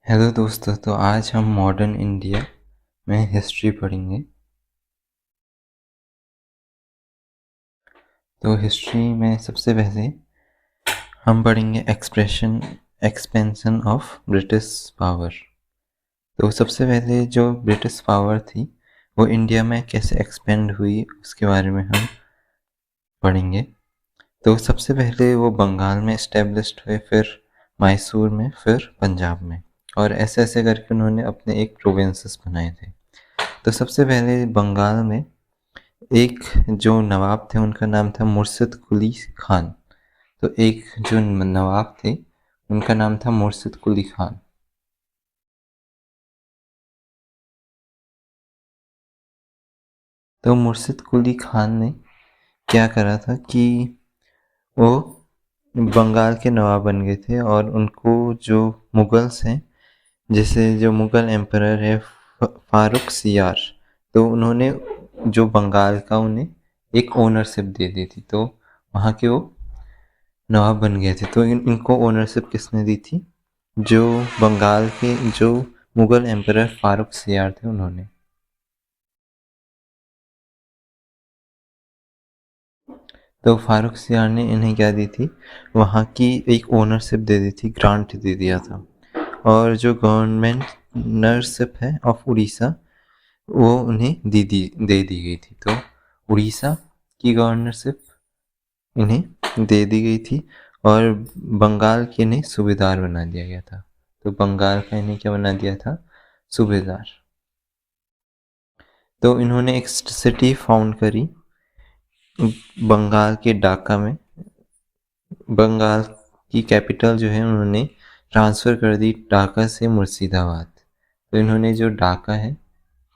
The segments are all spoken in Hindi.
हेलो दोस्तों, तो आज हम मॉडर्न इंडिया में हिस्ट्री पढ़ेंगे। तो हिस्ट्री में सबसे पहले हम पढ़ेंगे एक्सपेंशन ऑफ ब्रिटिश पावर। तो सबसे पहले जो ब्रिटिश पावर थी वो इंडिया में कैसे एक्सपेंड हुई उसके बारे में हम पढ़ेंगे। तो सबसे पहले वो बंगाल में इस्टेब्लिश्ड हुए, फिर मैसूर में, फिर पंजाब में, और ऐसे ऐसे करके उन्होंने अपने एक प्रोविंसेस बनाए थे। तो सबसे पहले बंगाल में एक जो नवाब थे उनका नाम था मुर्शिद कुली खान। तो एक जो नवाब थे उनका नाम था मुर्शिद कुली खान। तो मुर्शिद कुली खान ने क्या करा था कि वो बंगाल के नवाब बन गए थे, और उनको जो मुगल्स हैं, जैसे जो मुगल एम्परर है फारूक सियार, तो उन्होंने जो बंगाल का उन्हें एक ओनरशिप दे दी थी। तो वहाँ के वो नवाब बन गए थे। तो इनको ओनरशिप किसने दी थी? जो बंगाल के जो मुगल एम्परर फारूक सियार थे उन्होंने। तो फारूक सियार ने इन्हें क्या दी थी? वहाँ की एक ओनरशिप दे दी थी, ग्रांट दे दिया था। और जो गवर्नमेंटरशिप है ऑफ उड़ीसा वो उन्हें दे दी गई थी। तो उड़ीसा की गवर्नरशिप इन्हें दे दी गई थी, और बंगाल के इन्हें सूबेदार बना दिया गया था। तो बंगाल का इन्हें क्या बना दिया था? सूबेदार। तो इन्होंने एक सिटी फाउंड करी बंगाल के ढाका में। बंगाल की कैपिटल जो है उन्होंने ट्रांसफ़र कर दी ढाका से मुर्शिदाबाद। तो इन्होंने जो ढाका है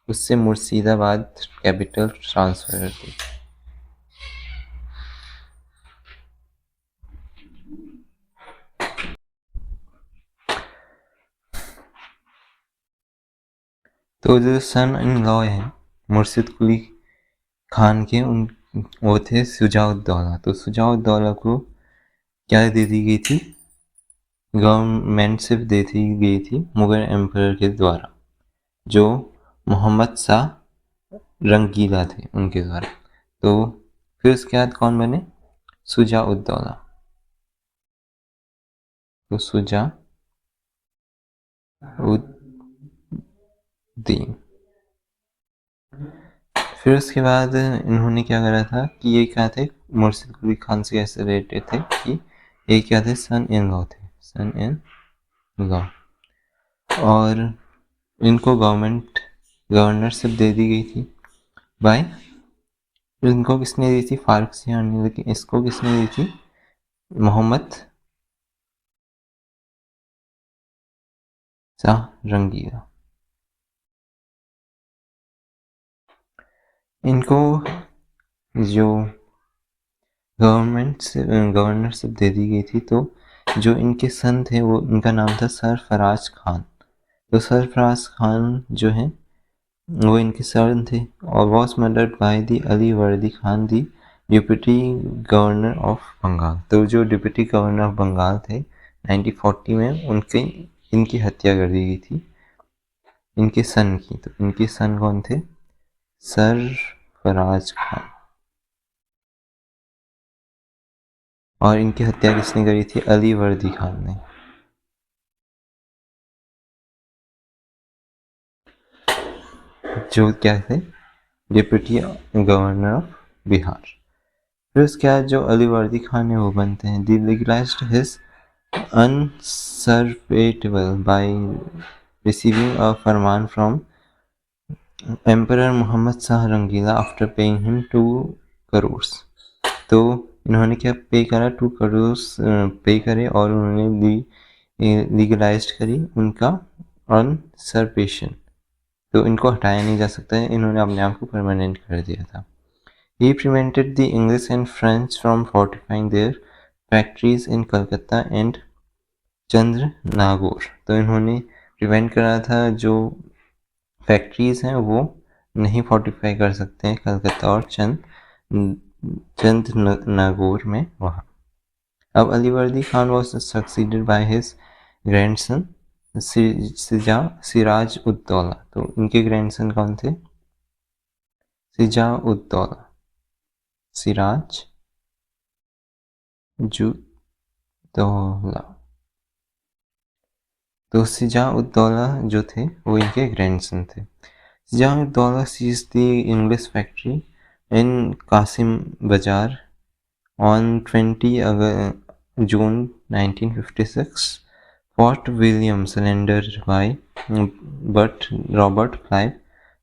उससे मुर्शिदाबाद कैपिटल ट्रांसफ़र कर दी। तो जो सन इन लॉ है मुर्शिद कुली खान के, उन वो थे शुजाउद्दौला। तो शुजाउद्दौला को क्या दे दी गई थी? गवर्नमेंटशिप दे दी गई थी मुगल एम्परर के द्वारा, जो मोहम्मद शाह रंगीला थे उनके द्वारा। तो फिर उसके बाद कौन बने? शुजाउद्दौला। तो शुजाउद्दीन। फिर उसके बाद इन्होंने क्या करा था कि ये क्या थे? मुर्शिद कुली खान से कैसे रिलेटेड थे कि ये क्या थे? सन इन लॉ थे, सन इन लॉ। और इनको गवर्नरशिप दे दी गई थी बाय, इनको किसने दी थी? फारूक सियार ने। लेकिन इसको किसने दी थी? मोहम्मद शाह रंगीला। इनको जो गवर्नरशिप दे दी गई थी, तो जो इनके सन थे वो, इनका नाम था सरफराज खान। तो सरफराज खान जो है वो इनके सन थे, और was murdered by the Ali वर्दी खान दी डिप्टी गवर्नर ऑफ बंगाल। तो जो डिप्टी गवर्नर ऑफ बंगाल थे 1940 में, उनके इनकी हत्या कर दी गई थी इनके सन की। तो इनके सन कौन थे? सरफराज खान। और इनकी हत्या किसने करी थी? अली वर्दी खान ने। जो क्या थे? Deputy governor of Bihar. फिर उसके बाद जो अली वर्दी खान है वो बनते हैं the legalised his usurpable by receiving a फरमान from emperor Mohammad Shah Rangila after paying him 2 crore. तो इन्होंने क्या पे करा? 2 करोड़ पे करे, और उन्होंने लीगलाइज करी उनका अनसरपेशन। तो इनको हटाया नहीं जा सकता है, इन्होंने अपने आप को परमानेंट कर दिया था। He prevented the English and French from fortifying their factories in Calcutta and Chandernagore. तो इन्होंने प्रिवेंट करा था जो फैक्ट्रीज हैं वो नहीं फोर्टिफाई कर सकते हैं कलकत्ता और चंद्रनागौर में वहाँ। अब अली वर्दी Khan was succeeded by his grandson Siraj ud-Daula. तो इनके ग्रैंडसन कौन थे? सिजा उद्दौला, सिराज जुद्दौला। तो सिजा उद्दौला जो थे वो इनके ग्रैंडसन थे। सिजा Uddaulah seized the English factory in Kasim Bazar on 20 June 1956. Fort William surrender by but Robert Clive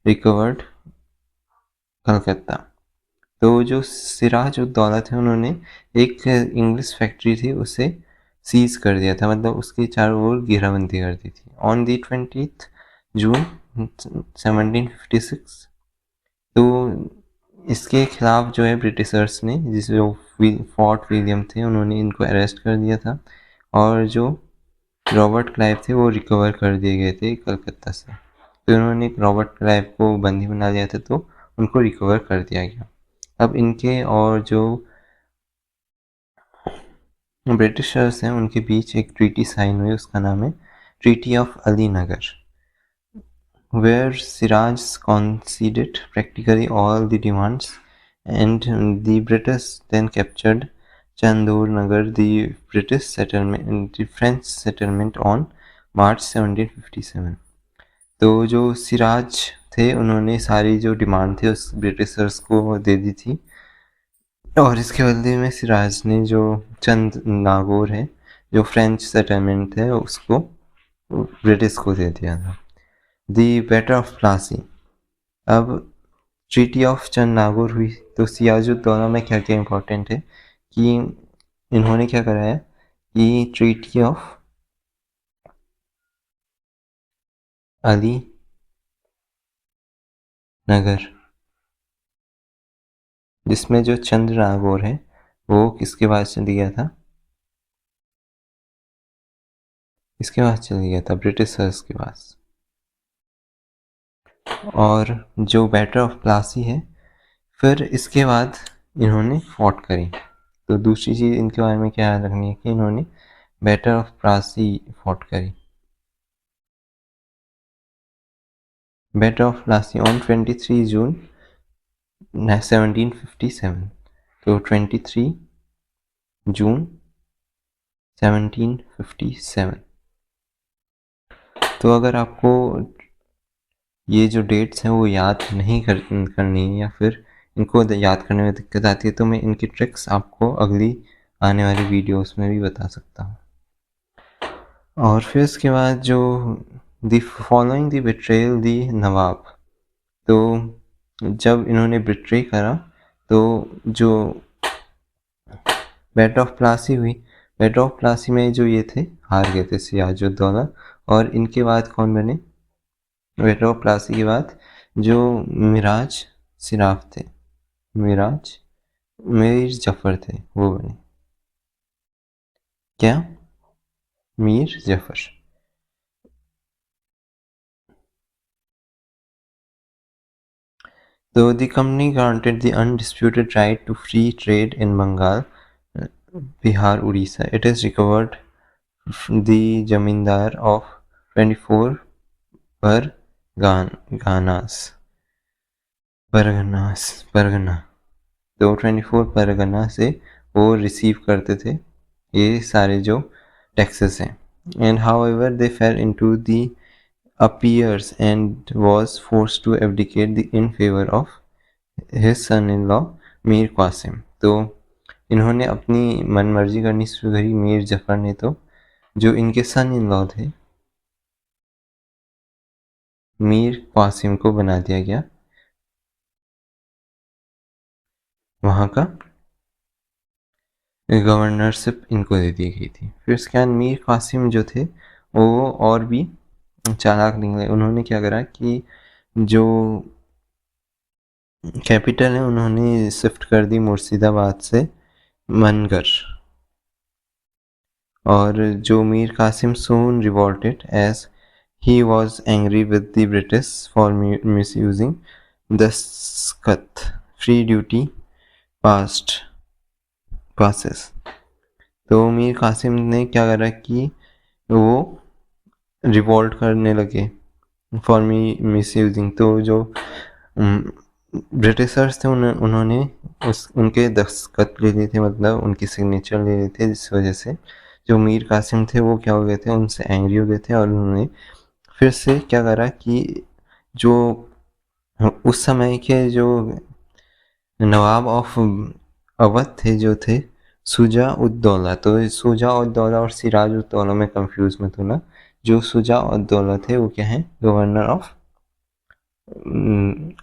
recovered Calcutta. तो जो सिराज उद्दौला थे उन्होंने एक इंग्लिश फैक्ट्री थी उसे सीज कर दिया था, मतलब उसके चारों ओर घेराबंदी कर दी थी। ऑन दी 20 जून 1756। तो इसके खिलाफ जो है ब्रिटिशर्स ने, जिस जो फोर्ट विलियम थे, उन्होंने इनको अरेस्ट कर दिया था और जो रॉबर्ट क्लाइव थे वो रिकवर कर दिए गए थे कलकत्ता से। तो उन्होंने रॉबर्ट क्लाइव को बंदी बना लिया था तो उनको रिकवर कर दिया गया। अब इनके और जो ब्रिटिशर्स हैं उनके बीच एक ट्रीटी साइन हुई, उसका नाम है treaty of Alinagar, where Siraj conceded practically all the demands, and the British then captured Chandur Nagar, the French settlement on March 1757। तो जो सिराज थे उन्होंने सारी जो डिमांड थी उस ब्रिटिशर्स को दे दी थी, और इसके बदले में सिराज ने जो चंद नागौर है, जो फ्रेंच सेटलमेंट है, उसको ब्रिटिश को दे दिया था। दी बैटल ऑफ प्लासी। अब ट्रीटी ऑफ चंद नागौर हुई तो सिराजुद्दौला में क्या क्या इंपॉर्टेंट है कि इन्होंने क्या कराया कि ट्रीटी ऑफ अली नगर, जिसमें जो चंद्र नागौर है वो किसके पास चली गया था? इसके पास चली गया था, ब्रिटिशर्स के पास। और जो बैटल ऑफ प्लासी है, फिर इसके बाद इन्होंने फॉट करी। तो दूसरी चीज़ इनके बारे में क्या रखनी है कि इन्होंने बैटल ऑफ प्लासी फॉट करी। बैटल ऑफ प्लासी ऑन 23 जून 1757। तो 23 जून 1757। तो अगर आपको ये जो डेट्स हैं वो याद नहीं करनी है या फिर इनको याद करने में दिक्कत आती है, तो मैं इनकी ट्रिक्स आपको अगली आने वाली वीडियोस में भी बता सकता हूँ। और फिर इसके बाद जो द फॉलोइंग द बिट्रेयल दी नवाब। तो जब इन्होंने बिट्रे करा तो जो बैटल ऑफ प्लासी हुई, बैटल ऑफ प्लासी में जो ये थे हार गए थे सिराजुद्दौला, और इनके बाद कौन बने? बैटल ऑफ प्लासी के बाद जो मिराज सिराफ थे, मीर जफर थे, वो बने। क्या? Mir Zafar. So the company granted the undisputed right to free trade in Bengal, Bihar, Odisha. It is recovered the Jamindar of 24 Pargana. तो 24 परगना से वो रिसीव करते थे ये सारे जो टैक्सेस हैं। And however they fail into the appears and was forced to abdicate in favor of his son-in-law Mir Qasim. तो इन्होंने अपनी मनमर्जी करनी शुरू करी मीर जफर ने, तो जो इनके सन इन लॉ थे मीर कासिम को बना दिया गया वहाँ का गवर्नरशिप, इनको दे दी गई थी। फिर उसके बाद मीर कासिम जो थे वो और भी चालाक निकले। उन्होंने क्या करा कि जो कैपिटल है उन्होंने शिफ्ट कर दी मुर्शिदाबाद से मनगर, और जो Mir Qasim soon revolted as he was angry with the British for misusing the Skat free duty passes। तो मीर कासिम ने क्या करा कि वो रिवोल्ट करने लगे फॉर मिस यूजिंग। तो जो ब्रिटिशर्स थे उन्होंने उनके दस्तखत ले लिए थे, मतलब उनकी सिग्नेचर ले लिए थे, जिस वजह से जो मीर कासिम थे वो क्या हो गए थे, उनसे एंग्री हो गए थे और उन्होंने फिर से क्या करा कि जो उस समय के जो नवाब ऑफ अवध थे जो थे सुजा उद्दौला, तो सुजा उद्दौला और सिराज उद्दौला में कंफ्यूज मत होना। जो सुजा उद्दौला थे वो क्या है, गवर्नर ऑफ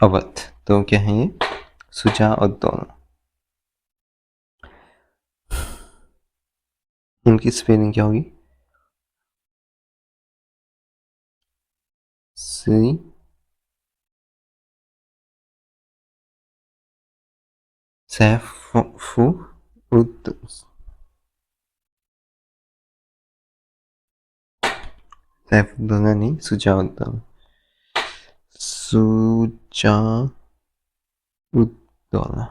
अवध। तो क्या है ये, सुजा उद्दौला। इनकी स्पेलिंग क्या होगी, सी सैफु उद सैफुद्दौला नहीं, सुजा उद्दौला, सुजा उद्दौला।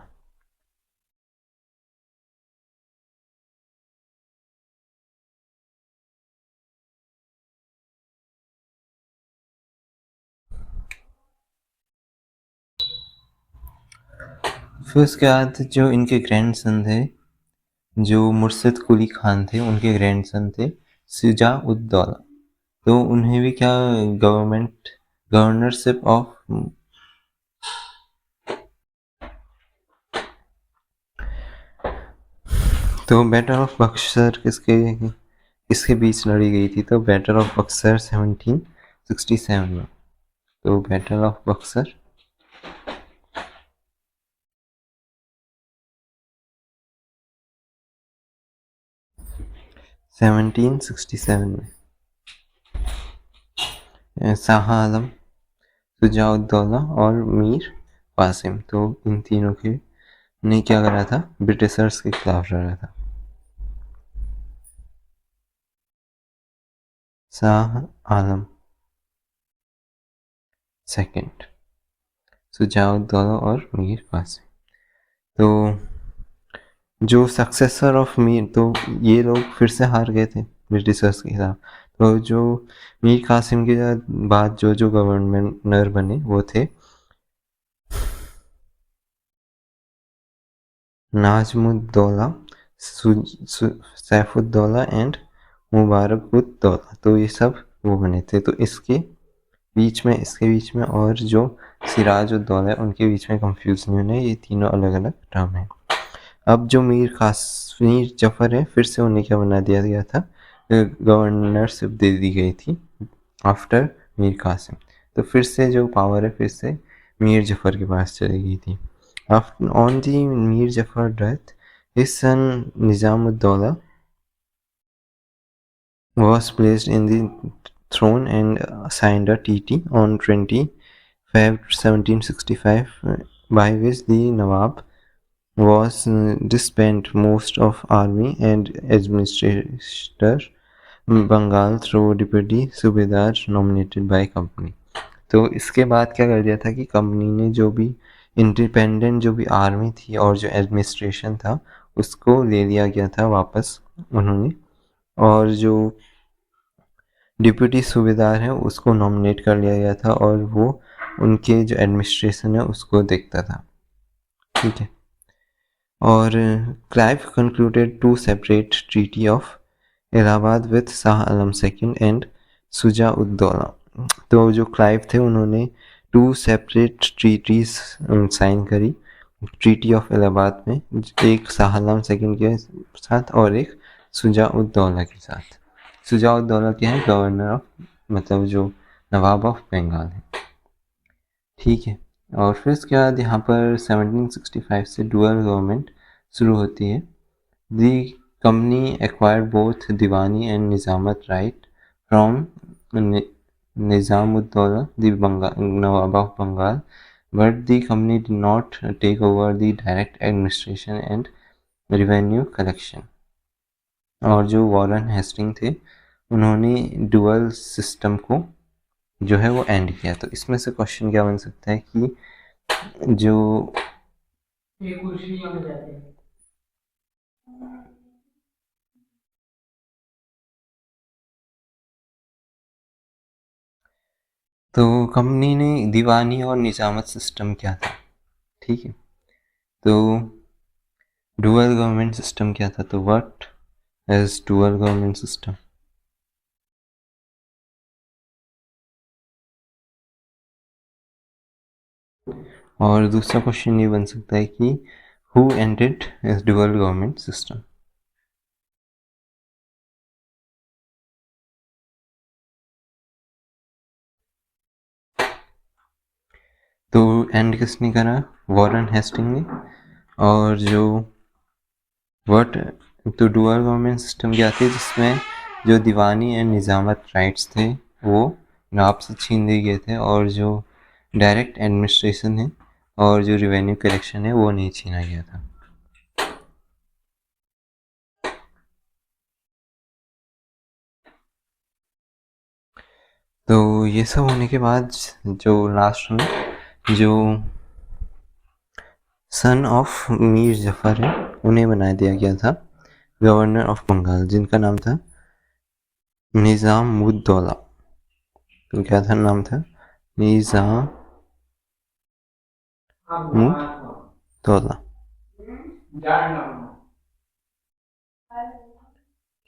फिर उसके बाद जो इनके ग्रैंडसन थे, जो मुर्शिद कुली खान थे, उनके ग्रैंडसन थे सुजा उद्दौला। तो उन्हें भी क्या गवर्नरशिप ऑफ, तो बैटल ऑफ बक्सर किसके बीच लड़ी गई थी, तो बैटल ऑफ बक्सर 1767 में। तो बैटल ऑफ बक्सर 1767 में शाह आलम, सुजाउद्दौला और मीर कासिम, तो इन तीनों के ने क्या करा था, ब्रिटिशर्स के खिलाफ लड़ा था। शाह आलम सेकंड, सुजाउद्दौला और मीर कासिम। तो जो सक्सेसर ऑफ मीर, तो ये लोग फिर से हार गए थे ब्रिटिशर्स के खिलाफ। तो जो मीर कासिम के बाद जो जो गवर्नर बने वो थे नाजमुद्दौला, सैफुद्दौला एंड मुबारकुद्दौला। तो ये सब वो बने थे। तो इसके बीच में और जो सिराजुद्दौला है उनके बीच में कंफ्यूज नहीं होना, ये तीनों अलग अलग टर्म है। अब जो मीर जफर है, फिर से उन्हें क्या बना दिया गया था, गवर्नरशिप दे दी गई थी आफ्टर मीर कासिम। तो फिर से जो पावर है फिर से मीर जफर के पास चली गई थी। On the Mir Zafar death, his son Nizamuddaulah was placed in the throne and signed a treaty on 20 Feb 1765 by which the Nawab was disbanded most of army and administrator Bengal through deputy subedar nominated by company. तो इसके बाद क्या कर दिया था कि कंपनी ने जो भी इंडिपेंडेंट जो भी आर्मी थी और जो एडमिनिस्ट्रेशन था उसको ले लिया गया था वापस उन्होंने, और जो डिप्टी सूबेदार है उसको नॉमिनेट कर लिया गया था और वो उनके जो एडमिनिस्ट्रेशन है उसको देखता था। ठीक है। और Clive concluded two separate treaty of Allahabad with Shah Alam second and Shuja Uddaulah. तो जो क्लाइव थे उन्होंने 2 सेपरेट ट्रीटीज साइन करी ट्रीटी ऑफ इलाहाबाद में, एक शाह आलम सेकंड के साथ और एक सुजा उद्दौला के साथ। सुजा उद्दौला के हैं गवर्नर ऑफ, मतलब जो नवाब ऑफ बंगाल है। ठीक है। और फिर उसके बाद यहाँ पर 1765 से डुअल गवर्नमेंट शुरू होती है। The company acquired both diwani and nizamat right from Nizamuddaulah, the Nawab of Bengal, but the company did not take over the direct administration and revenue collection. और जो वॉरेन हेस्टिंग थे उन्होंने डुअल सिस्टम को जो है वो एंड किया। तो इसमें से क्वेश्चन क्या बन सकता है कि जो तो कंपनी ने दीवानी और निजामत सिस्टम क्या था, ठीक है। तो डुअल गवर्नमेंट सिस्टम क्या था, तो what is dual government system. और दूसरा क्वेश्चन ये बन सकता है कि who ended is dual government system. तो एंड किसने करा, वॉरेन हेस्टिंग ने। और जो व्हाट, तो डुअल गवर्नमेंट सिस्टम क्या थी, जिसमें जो दीवानी एंड निजामत राइट्स थे वो नाप से छीन दिए गए थे, और जो डायरेक्ट एडमिनिस्ट्रेशन है और जो रिवेन्यू कलेक्शन है वो नहीं छीना गया था। तो ये सब होने के बाद जो लास्ट में जो सन ऑफ मीर जफर है उन्हें बना दिया गया था गवर्नर ऑफ बंगाल, जिनका नाम था निजामुद्दौला। तो क्या था नाम था, निजामुद्दौला,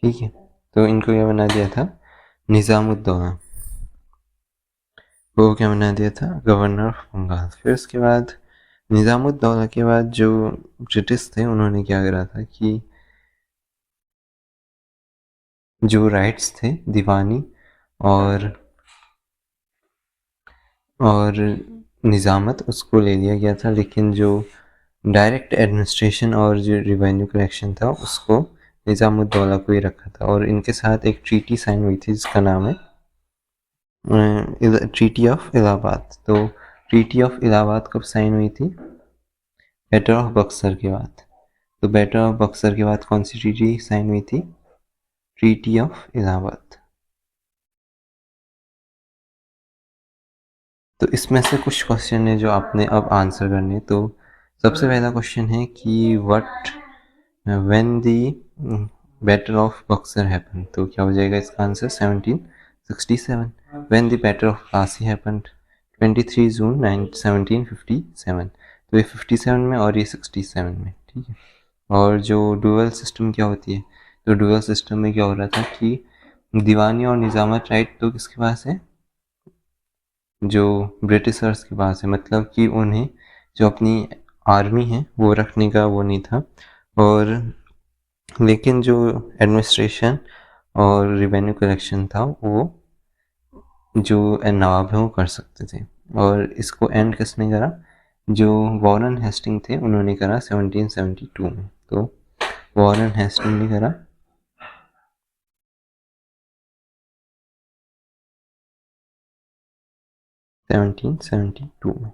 ठीक है। तो इनको क्या बना दिया था, निजामुद्दौला को क्या बना दिया था, गवर्नर ऑफ बंगाल। फिर उसके बाद निजामुद्दौला के बाद जो ब्रिटिश थे उन्होंने क्या करा था कि जो राइट्स थे दीवानी और निजामत उसको ले लिया गया था, लेकिन जो डायरेक्ट एडमिनिस्ट्रेशन और जो रिवेन्यू कलेक्शन था उसको निजामुद्दौला को ही रखा था। और इनके साथ एक ट्रीटी साइन हुई थी जिसका नाम है ट्रीटी ऑफ इलाहाबाद। तो ट्रीटी ऑफ इलाहाबाद कब साइन हुई थी, बैटल ऑफ बक्सर के बाद। तो बैटल ऑफ बक्सर के बाद कौन सी ट्रीटी साइन हुई थी, ट्रीटी ऑफ इलाहाबाद। तो इसमें से कुछ क्वेश्चन है जो आपने अब आंसर करने। तो सबसे पहला क्वेश्चन है कि what when the battle of Buxar happen. तो क्या हो जाएगा इसका answer 1767। When the battle of Plassey happen 23 जून 1757। तो ये 57 में और ये 67 में, ठीक है। और जो डुअल सिस्टम क्या होती है, तो डुअल सिस्टम में क्या हो रहा था कि दीवानी और निजामत राइट तो किसके पास है, जो ब्रिटिशर्स के पास है। मतलब कि उन्हें जो अपनी आर्मी है वो रखने का वो नहीं था, और लेकिन जो एडमिनिस्ट्रेशन और रिवेन्यू कलेक्शन था वो जो नवाब है वो कर सकते थे। और इसको एंड किसने करा, जो वॉरेन हेस्टिंग थे उन्होंने करा 1772 में। तो वॉरेन हेस्टिंग ने करा 1772 में।